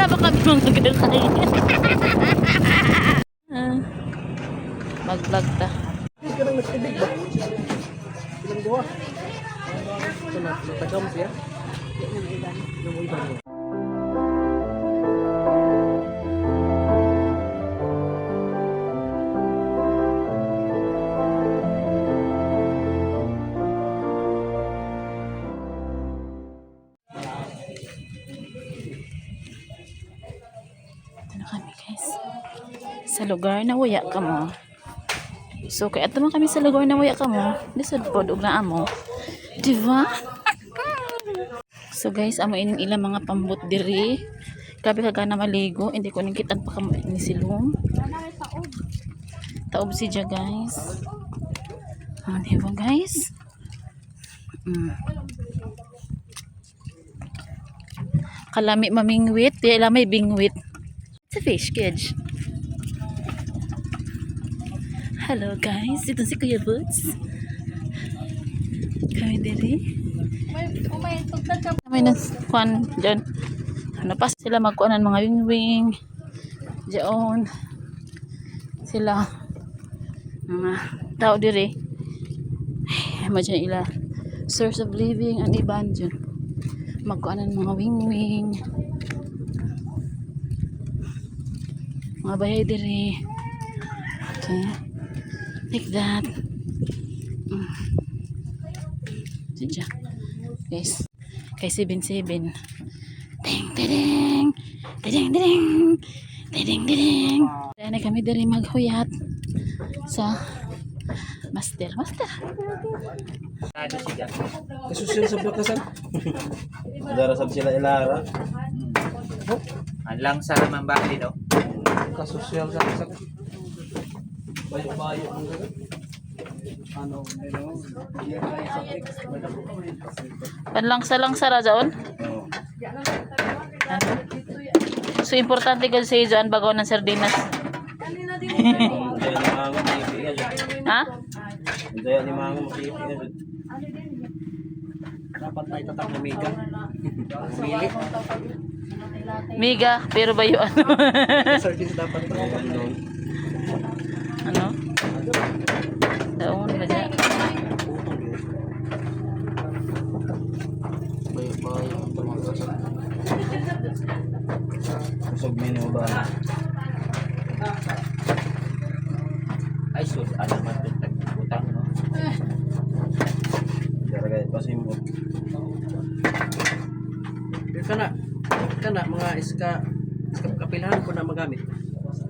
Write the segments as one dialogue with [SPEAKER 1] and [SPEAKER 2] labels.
[SPEAKER 1] Wala ba kami mga gagawin? Mag-vlog ta.
[SPEAKER 2] Ilang buwan? Ito na, matagam siya.
[SPEAKER 1] Ito na kami guys. Sa lugar na waya ka mo. So kaya ito kami sa lugar na waya ka mo. Lisod po, dug na amo. Diba? So guys, amo ining ilang mga pambut diri. Grabe ka na maligo. Hindi ko ningkitan pa kamo ni silong. Taob si Dia guys. Diba guys? Kalami mamingwit. Di alam may bingwit. It's a fish cage. Hello guys. Ito si Kuya Boots. Kami diri. May nagkuhan dyan. Ano pa sila magkuhanan mga wing-wing. Diyan. Sila. Mga tao diri. Madyan ila. Source of living. Ang iban dyan. Magkuhanan mga wing-wing. Mga bahay diri. Okay. Like that. Diyan. Guys. Kay 7-7. Ding ding ding ding ding ding. Kaya na kami diri maghuyat sa master.
[SPEAKER 2] Kasusyal sa blakasan.
[SPEAKER 3] Dara sab sila ilara.
[SPEAKER 4] Ang lang sa mambali no.
[SPEAKER 2] Kasusyal sa blakasan. Bayo-bayo ang gano'n. Ano?
[SPEAKER 1] Panlangsa-langsa ra jaon. So importante kasi sa iyan bagaw ng sardinas. Ha?
[SPEAKER 3] Hindi ni mga makikita.
[SPEAKER 2] Dapat may tatak na mega. Mili.
[SPEAKER 1] Miga, pero bayo ano?
[SPEAKER 2] Service dapat na.
[SPEAKER 1] Ano? Daon ba dyan?
[SPEAKER 2] Bayo-bayo ang blakasan.
[SPEAKER 3] Usog mino ba?
[SPEAKER 4] Ay sus, ano man utang no.
[SPEAKER 3] Dara gayud pasimot.
[SPEAKER 2] Kana mga iska kapilahan ko na magamit.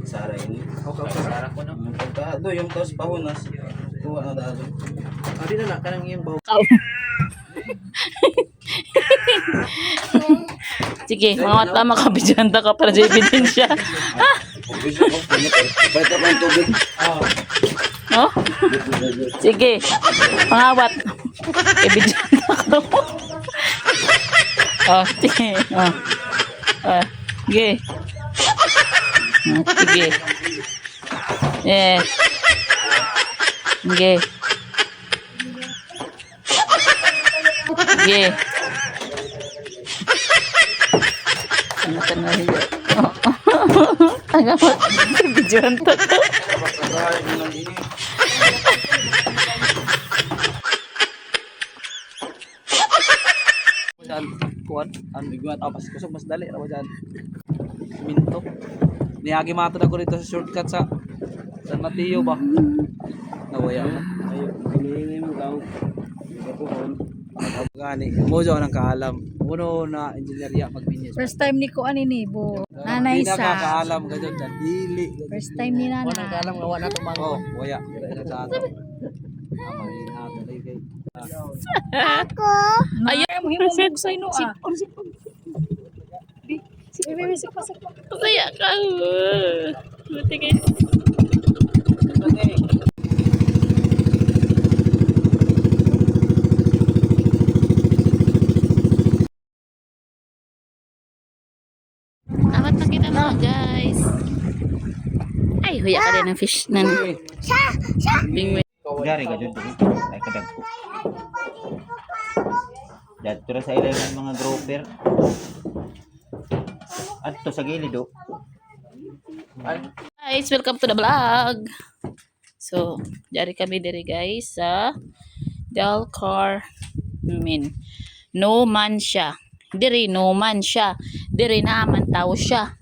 [SPEAKER 3] Sara ini.
[SPEAKER 2] Okay.
[SPEAKER 4] Para ko no.
[SPEAKER 3] Do yung tos pahunas. Tuwa na dalo.
[SPEAKER 2] Di na kanang iyang bawo.
[SPEAKER 1] Sige, mga tama ka, bidyanta ka para sa ebidensya.
[SPEAKER 3] Bata man tubig.
[SPEAKER 1] Oh? Sige, pangawat. Ebidyanta ka mo. Oh, sige. Oh. Sige. Sige. Sige. Sige. Ano ka na rin? Agamat. Bidyanta ka.
[SPEAKER 2] Kuan, biguan apas kusog mas dali ra diyan. Minto. Niyagi matod ako dito sa shortcut sa San Mateo ba. Nawaya na.
[SPEAKER 3] Ayo, hinihingi mo daw. Ipapuhon.
[SPEAKER 2] Gani, mo jo nang kaalam. Uno na engineerya magbinyes.
[SPEAKER 5] First time ni ko ani ni Bo. Nanay
[SPEAKER 2] Hindi na
[SPEAKER 5] sa.
[SPEAKER 2] kaalam gadyon dan dili.
[SPEAKER 5] First time ni
[SPEAKER 2] Wala
[SPEAKER 5] nanay.
[SPEAKER 2] kaalam nga wala to mango. Oh, waya. Dili sa ato. Amang inato dai kay.
[SPEAKER 1] Ayan.
[SPEAKER 5] Mo himong sa ino ah.
[SPEAKER 1] Kaya ka. Buti guys. Amat na kita mga guys. Ay, huya ka din ng fish. Bingwit.
[SPEAKER 3] Dari ka dyan. Ay kadag ko. Dito sa ilang mga grouper. At to sa gilid oh.
[SPEAKER 1] Guys, welcome to the vlog. So, dari kami diri guys sa Delcar No man siya. Diri no man siya. Diri naman tao siya.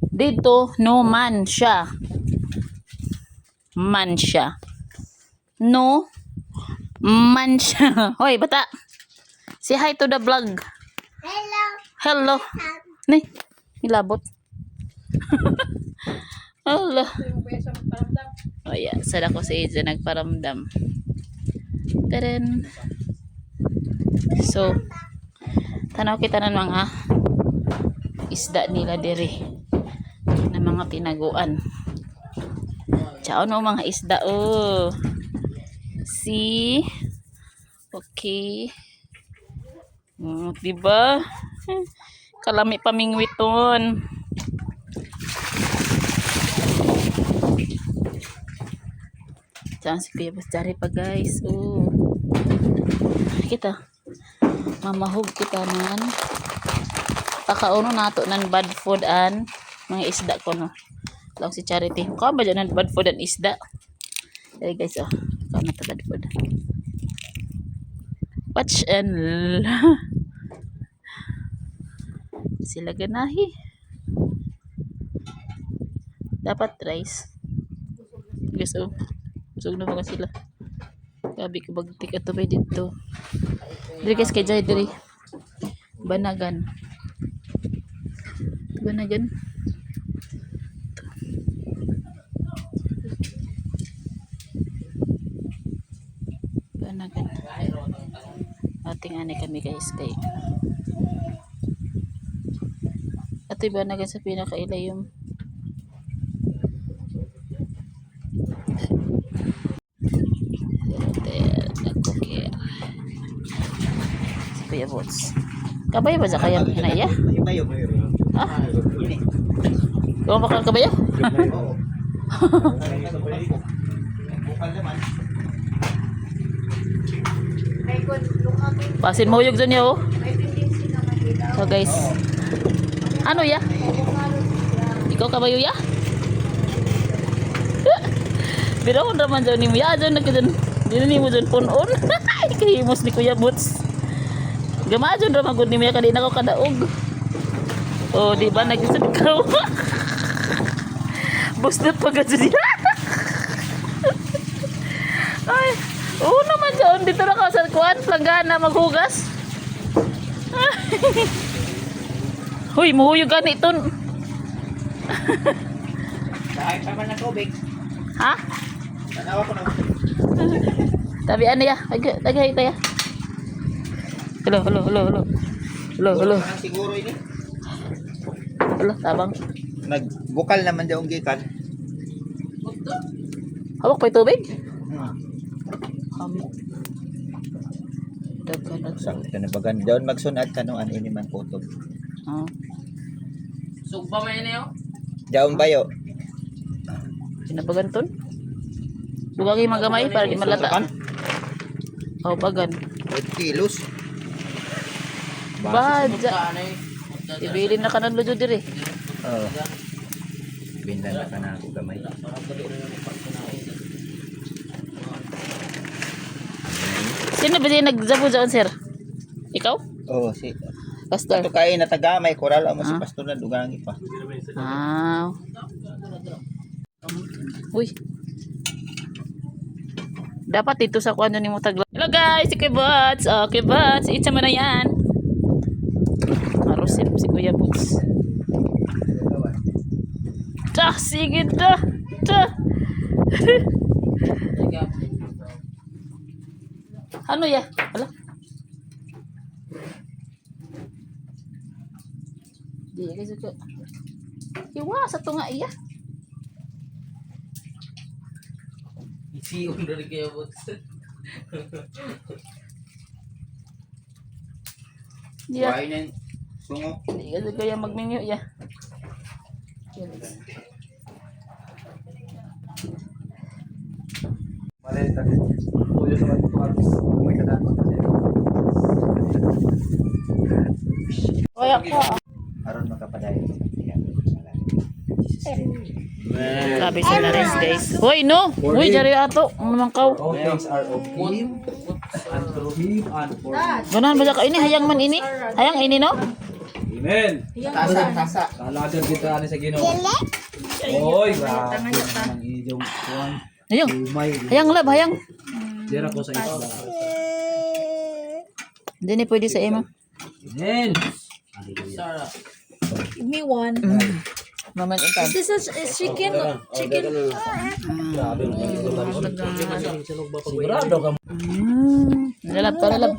[SPEAKER 1] Dito no man siya. Man siya. No man siya. Hoy, bata. Say hi to the vlog. Hello. Hello. Ni, ilabot. Hello. Oh yeah, sada ko sa Asia nagparamdam. Taren. So, tanaw kita ng mga isda nila diri na mga tinaguan. Ciao no mga isda oh. See? Okay. Diba? Kalami pamingwiton. Diyan si Kuya Bus Jari pa guys. Oh. Kita. Mamahog kita nan. Pakauno nato nan bad food an mga isda ko no. Lang si Charity. Kung ba dyan bad food an isda? Dari guys oh. Kung na bad food. Watch and sila ganahi. Dapat rice. Guys oh. Busog na mga sila. Gabi ko bagtik ato ba dito. Diri guys kay Jai diri. Banagan. Banagan. Banagan. Ating ani kami guys kay. Ato'y banagan sa pinakailayong. Kuya Bots. Kabayo ba sa kayang hinaya?
[SPEAKER 3] Bayo bayo.
[SPEAKER 1] Ha? Kung bakal kabayo? Pasin mo yung dyan yo. So guys. Ano ya? Ikaw kabayo ya? Biro raman dyan ni mo ya. Dyan na ka dyan. Dyan ni mo dyan punon. Kahimos ni Kuya Bots. Gamajon ra magud ni Mia kadina ko kadaog. Oh, di ba nagisud ka? Busdot pa gud siya. Ay, naman dyan dito na ka sa kuan planggana maghugas. Hoy, muhuyog gani ton.
[SPEAKER 3] Dahil pa man ng tubig.
[SPEAKER 1] Ha?
[SPEAKER 3] Tanawa ko na.
[SPEAKER 1] Tabi ano ya? Tagay tayo. Hello.
[SPEAKER 3] Parang siguro ini.
[SPEAKER 1] Hello, tabang.
[SPEAKER 3] Nagbukal naman daw ang gikan.
[SPEAKER 1] Hawak pa yung tubig? Hamok. Daghan at
[SPEAKER 3] Sa tanabagan daw magsunad kanuan ini man kutob.
[SPEAKER 2] Sugba man ini oh.
[SPEAKER 3] Daon bayo.
[SPEAKER 1] Pinabagan ton? Bugagi magamay para di malata. Oh, bagan.
[SPEAKER 3] 8 kilos.
[SPEAKER 1] Badja. Ibilin na kanan lojo dire.
[SPEAKER 3] Oo. Bindan na ka na ako gamay.
[SPEAKER 1] Sino ba siya nagzabo dyan, sir? Ikaw?
[SPEAKER 3] Oo, si
[SPEAKER 1] Pastor?
[SPEAKER 3] Ato kay natagamay koral mo si pastor na dugangi pa.
[SPEAKER 1] Ah. Uy. Dapat dito sa kuano ni mo tagla. Hello guys, si Kuya Bots. Okay, Bots. Itsa mo na yan. Marusin si Kuya Bots. Tah, sige dah. Tah. Ano ya? Wala. Di kasi ko. Iwa sa tunga iya.
[SPEAKER 2] Isi dari Kuya Bots.
[SPEAKER 1] Iya.
[SPEAKER 3] Kuhain yan. Sungo.
[SPEAKER 1] Di kasi kaya magminyo ya.
[SPEAKER 2] Maleta. Puyo sa mga tumatis. May kadaan.
[SPEAKER 1] Waya ka.
[SPEAKER 3] Aron makapadayon. Yan.
[SPEAKER 1] Grabe sila rin guys. Hoy no! Hoy jari ato. Ang naman kaw.
[SPEAKER 3] All things are of Him.
[SPEAKER 2] And through him and for him.
[SPEAKER 1] Ganahan ba ka ini? Hayang man ini? Hayang ini no?
[SPEAKER 2] Amen.
[SPEAKER 3] Tasa.
[SPEAKER 2] Kalagan kita ani sa Ginoo. Oy, grabe naman iyong kuwan.
[SPEAKER 1] Hayang.
[SPEAKER 2] Umay.
[SPEAKER 1] Hayang lab, hayang.
[SPEAKER 2] Dira ko sa isla.
[SPEAKER 1] Hindi ni pwede sa imo.
[SPEAKER 2] Amen.
[SPEAKER 5] Give me one.
[SPEAKER 1] Maman ikaw.
[SPEAKER 5] This is chicken. Chicken.
[SPEAKER 2] Sigurado ka.
[SPEAKER 1] Lalab ka, lalab.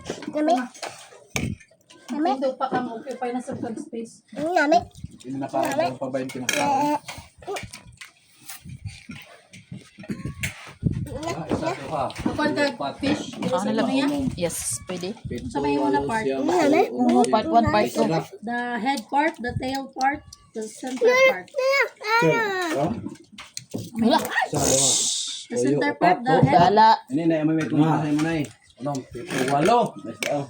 [SPEAKER 5] Ito pa kang occupy na sa space.
[SPEAKER 2] Hindi na parang pabayin kinakain. Isa to ha.
[SPEAKER 5] Kapag fish,
[SPEAKER 1] Ako na lang. Yes, pwede.
[SPEAKER 5] sa may una part.
[SPEAKER 1] Part 1, part 2.
[SPEAKER 5] The head part, the tail part, the center part.
[SPEAKER 1] Wala.
[SPEAKER 5] The center part, the head.
[SPEAKER 1] Wala.
[SPEAKER 2] Ini na may kung sa mo na eh. Anong 8.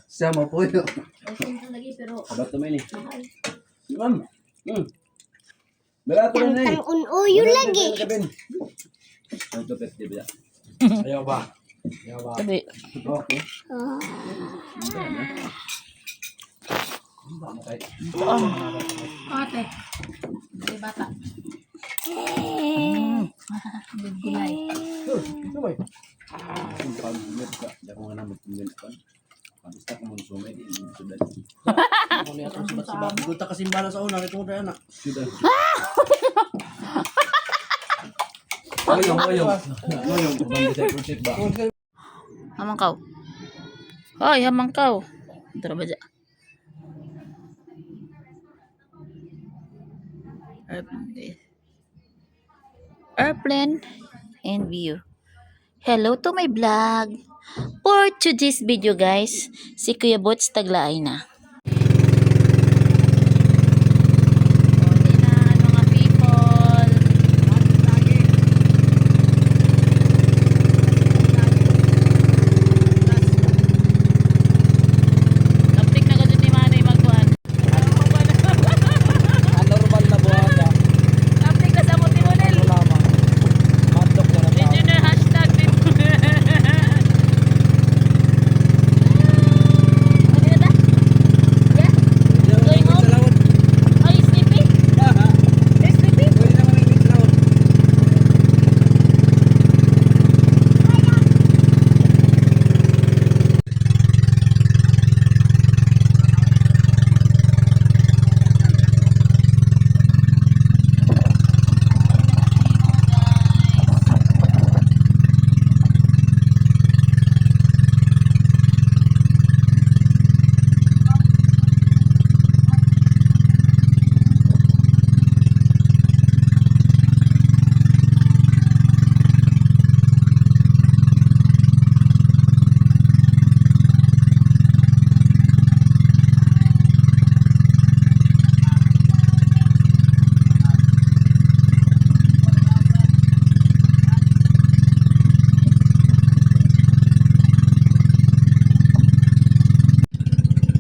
[SPEAKER 2] Siya mo po yun. Sabat mo ini. Ma'am. Berato na eh.
[SPEAKER 6] Unuyo lagi.
[SPEAKER 2] Ang tupet di ba? Ayaw ba? Ayaw ba?
[SPEAKER 1] Sabi.
[SPEAKER 2] Okay.
[SPEAKER 5] Ate. May bata. Gulay.
[SPEAKER 2] Pag-minute ka. Hindi ako nga na mag-minute ka. Pag-ista ko mong sumay. Hindi mo sudan.
[SPEAKER 4] Guta kasi bala sa una, ito mo tayo na.
[SPEAKER 2] Sudan. Oyong. Kumang discipleship ba?
[SPEAKER 1] Hamangkaw. Hoy, hamangkaw. Dara ba dyan? Airplane and view. Hello to my vlog. For today's video guys, si Kuya Bots taglaay na. Huli na mga people. Kaplik na ko dyan ni Manay magkuhan.
[SPEAKER 2] Normal na buhaga.
[SPEAKER 1] Kaplik na sa muti mo nil.
[SPEAKER 2] Lamang. Mandok na na.
[SPEAKER 1] Regional hashtag din. Ano na? Yeah? Going home? Are you sleepy? Are you sleepy?
[SPEAKER 2] Pwede naman yung Israel.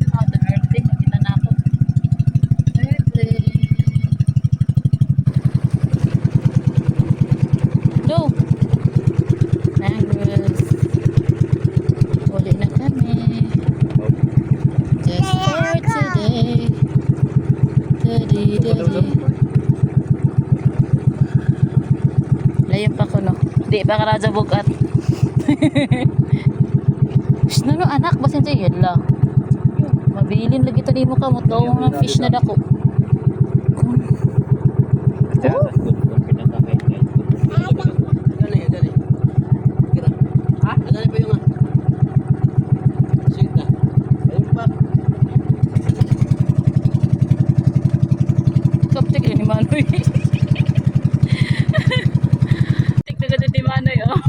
[SPEAKER 1] Oh, the earthquake. Nakita na ako. Go! Mangroves. Uli na kami. Just for today. Today. Layan pa ko no. Di pa karaja bukat. Shh, no, anak. Basin siya yun la. Mabilin lagi tadi mo ka mo. Tawang ng fish na dako.
[SPEAKER 4] Dali. Kira. Ha? Dali pa yung Sige na. Ayun pa.
[SPEAKER 1] Kaptik ni Manoy. Tik na ka ni Manoy oh.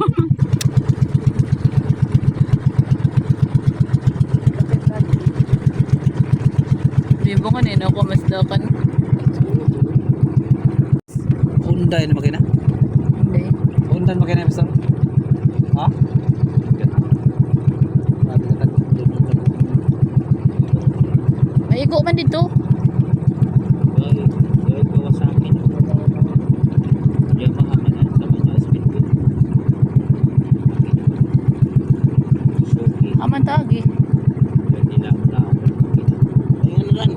[SPEAKER 1] Bibo ka nino ko mas dakan.
[SPEAKER 2] Unday na makina?
[SPEAKER 1] Hindi.
[SPEAKER 2] Undan makina Mr. Ha?
[SPEAKER 1] Maigo man dito. man taagi.
[SPEAKER 4] Hindi lang na. Ano ran?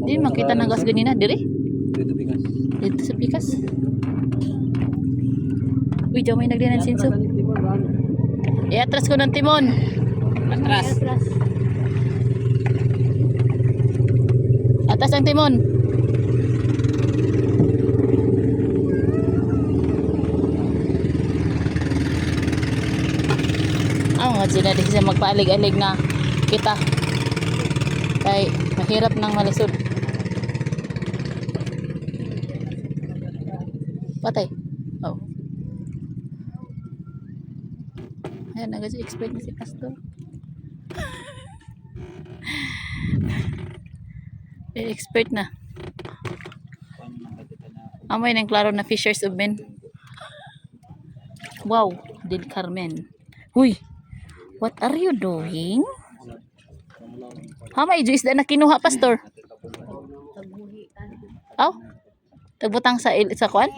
[SPEAKER 1] Di makita na gas ganina diri.
[SPEAKER 2] Dito bigas.
[SPEAKER 1] Dito sa pikas. Uy, diyan may nagdinan sinso. Atras ko ng timon.
[SPEAKER 4] Atras.
[SPEAKER 1] Atas ang timon. Nga sila di siya magpaalig-alig na kita. Kay mahirap nang malisod. Patay. Oh. Ayan, nag-expect na si Pastor. Expert na. Amoy ng klaro na Fishers of Men. Wow, Del Carmen. Huy, what are you doing? May juice na kinuha, Pastor. Aw, tagbutang sa kwan?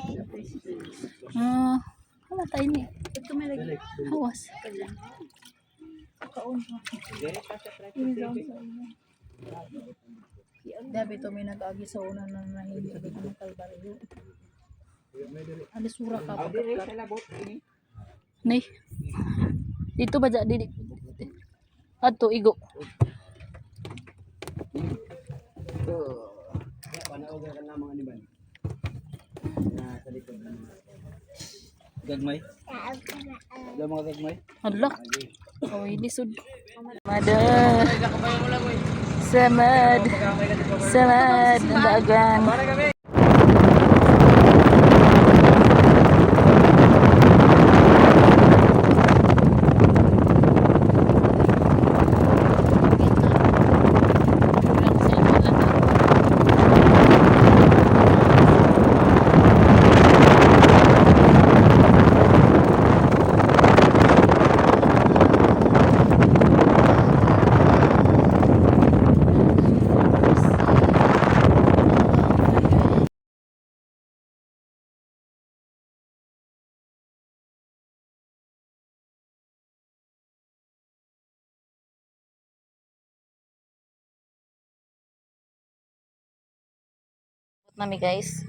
[SPEAKER 1] Matay ni.
[SPEAKER 5] Ito may lagi.
[SPEAKER 1] Hawas.
[SPEAKER 5] Dabi to may nag-agi sa una na nahili sa ng kalbaryo. Alisura ka pagkat.
[SPEAKER 1] Nay. Dito ba didi? Adto igo.
[SPEAKER 2] Gagmay. Ada mga gagmay.
[SPEAKER 1] Hala. Oh, ilisod. Mada. Samad. Samad. Dagan. Nami guys.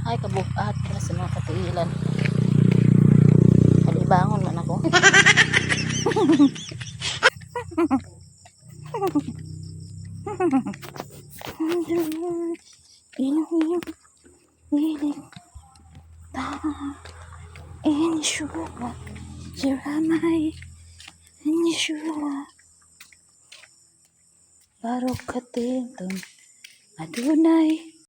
[SPEAKER 1] Ay kabuhat para sa mga katiilan. Kalibangon man ako. Barokatin adunay